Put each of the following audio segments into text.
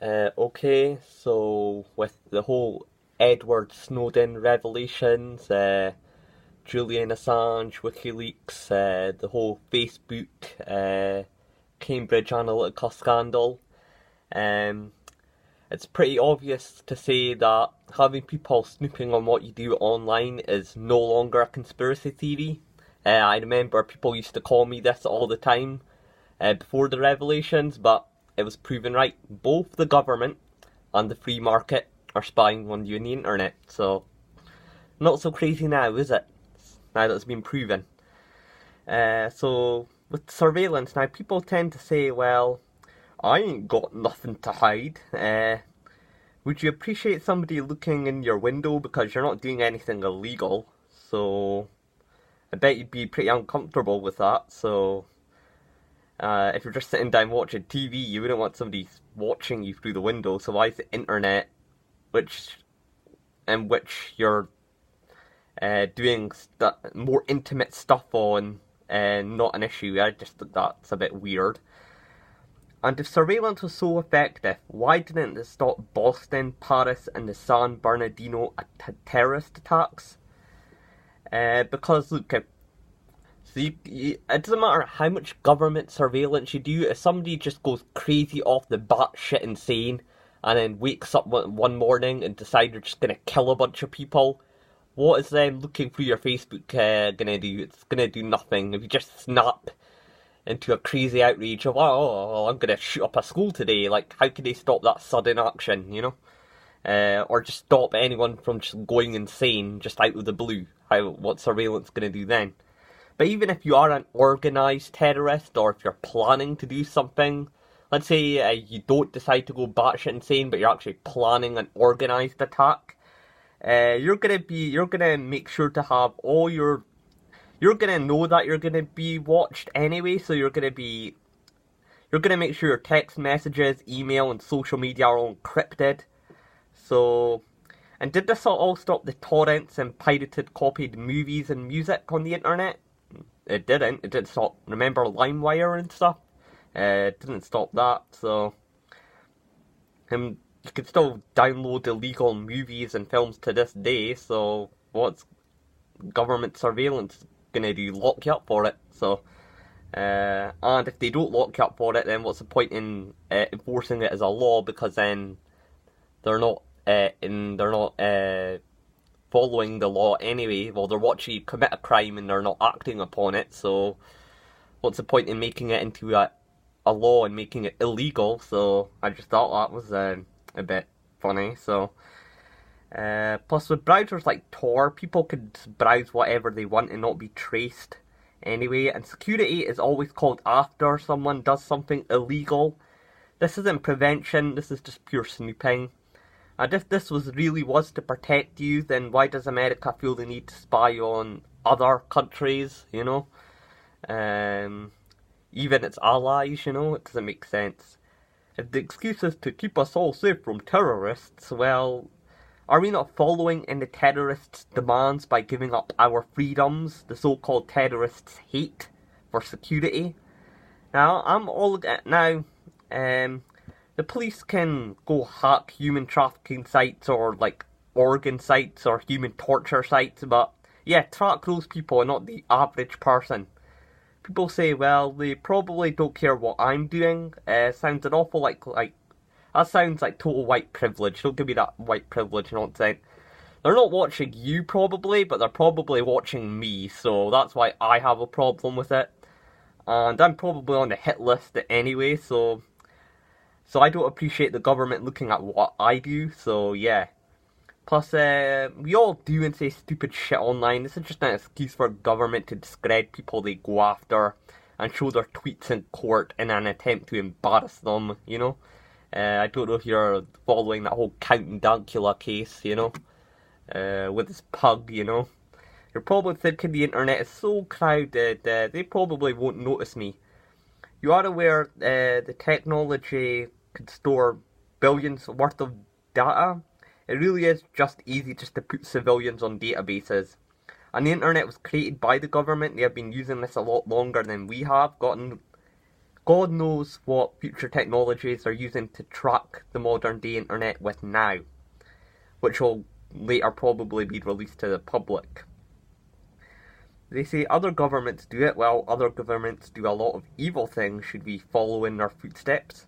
Okay, so with the whole Edward Snowden revelations, Julian Assange, WikiLeaks, the whole Facebook, Cambridge Analytica scandal, um, it's pretty obvious to say that having people snooping on what you do online is no longer a conspiracy theory. I remember people used to call me this all the time before the revelations, but it was proven right. Both the government and the free market are spying on you on the internet, so not so crazy now, is it? Now that it's been proven. So with surveillance, now people tend to say, well, I ain't got nothing to hide. Would you appreciate somebody looking in your window because you're not doing anything illegal? So I bet you'd be pretty uncomfortable with that. So if you're just sitting down watching TV, you wouldn't want somebody watching you through the window. So why is the internet, in which you're doing more intimate stuff on, not an issue? I just think that's a bit weird. And if surveillance was so effective, why didn't it stop Boston, Paris, and the San Bernardino terrorist attacks? Because look, it doesn't matter how much government surveillance you do, if somebody just goes crazy off the batshit insane and then wakes up one morning and decides they're just going to kill a bunch of people, what is them looking through your Facebook going to do? It's going to do nothing. If you just snap into a crazy outrage of, oh, I'm going to shoot up a school today, like, how can they stop that sudden action, you know? Or just stop anyone from just going insane just out of the blue. What's surveillance going to do then? But even if you are an organised terrorist, or if you're planning to do something, let's say you don't decide to go batshit insane, but you're actually planning an organised attack, you're gonna make sure to have you're gonna know that you're gonna be watched anyway, so you're gonna make sure your text messages, email, and social media are all encrypted. So, and did this all stop the torrents and pirated copied movies and music on the internet? It didn't. It didn't stop. Remember LimeWire and stuff? It didn't stop that. So, you can still download illegal movies and films to this day. So, what's government surveillance gonna do? Lock you up for it? So, and if they don't lock you up for it, then what's the point in enforcing it as a law? Because then they're not following the law anyway. Well, they're watching you commit a crime and they're not acting upon it. So, what's the point in making it into a law and making it illegal? So, I just thought that was a bit funny. So, plus with browsers like Tor, people could browse whatever they want and not be traced anyway. And security is always called after someone does something illegal. This isn't prevention. This is just pure snooping. And if this was to protect you, then why does America feel the need to spy on other countries, you know? Even its allies, you know? It doesn't make sense. If the excuse is to keep us all safe from terrorists, well, are we not following in the terrorists' demands by giving up our freedoms the so-called terrorists hate for security? Now, the police can go hack human trafficking sites or like organ sites or human torture sites, but yeah, track those people and not the average person. People say, well, they probably don't care what I'm doing. Sounds an awful like that sounds like total white privilege. Don't give me that white privilege nonsense. They're not watching you probably, but they're probably watching me, so that's why I have a problem with it. And I'm probably on the hit list anyway, so I don't appreciate the government looking at what I do, so yeah. Plus, we all do and say stupid shit online. This is just an excuse for government to discredit people they go after and show their tweets in court in an attempt to embarrass them, you know? I don't know if you're following that whole Count Dankula case, you know? With his pug, you know? You're probably thinking the internet is so crowded, they probably won't notice me. You are aware the technology could store billions worth of data? It really is just easy just to put civilians on databases. And the internet was created by the government. They have been using this a lot longer than we have. Gotten God knows what future technologies are using to track the modern day internet with now, which will later probably be released to the public. They say other governments do it, well, other governments do a lot of evil things. Should we follow in their footsteps?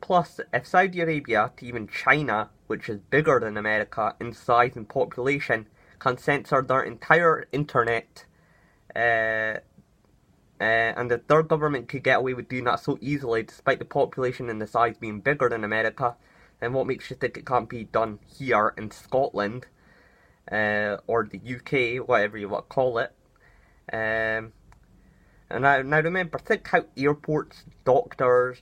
Plus, if Saudi Arabia, to even China, which is bigger than America in size and population, can censor their entire internet, and that their government could get away with doing that so easily, despite the population and the size being bigger than America, then what makes you think it can't be done here in Scotland, or the UK, whatever you want to call it? And now remember, think how airports, doctors,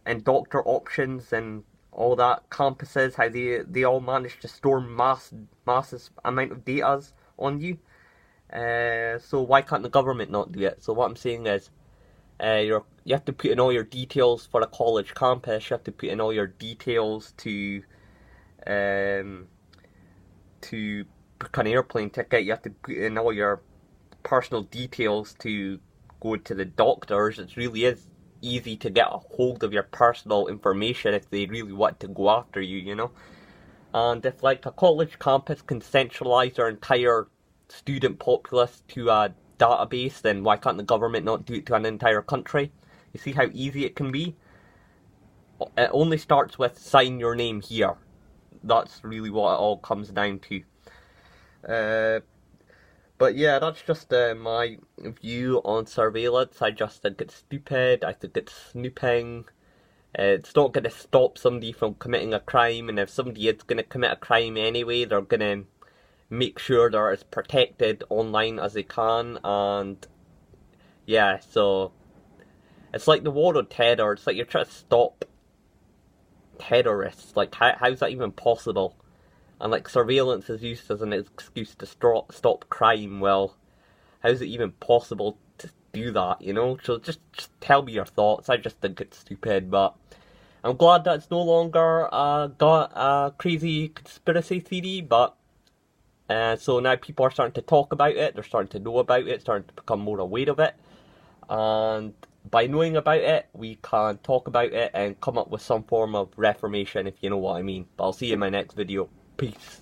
and doctor options and all that, campuses, how they all manage to store massive amount of data on you. So why can't the government not do it? So what I'm saying is, you have to put in all your details for a college campus. You have to put in all your details to book an airplane ticket. You have to put in all your personal details to go to the doctors. It really is easy to get a hold of your personal information if they really want to go after you, you know. And if like a college campus can centralise their entire student populace to a database, then why can't the government not do it to an entire country? You see how easy it can be? It only starts with sign your name here. That's really what it all comes down to. But yeah, that's just my view on surveillance. I just think it's stupid. I think it's snooping. It's not going to stop somebody from committing a crime, and if somebody is going to commit a crime anyway, they're going to make sure they're as protected online as they can. And yeah, so it's like the war on terror. It's like you're trying to stop terrorists. Like, how's that even possible? And like surveillance is used as an excuse to stop crime. Well, how is it even possible to do that, you know? So just tell me your thoughts. I just think it's stupid, but I'm glad that it's no longer got a crazy conspiracy theory, but so now people are starting to talk about it, they're starting to know about it, starting to become more aware of it, and by knowing about it, we can talk about it and come up with some form of reformation, if you know what I mean. But I'll see you in my next video. Peace.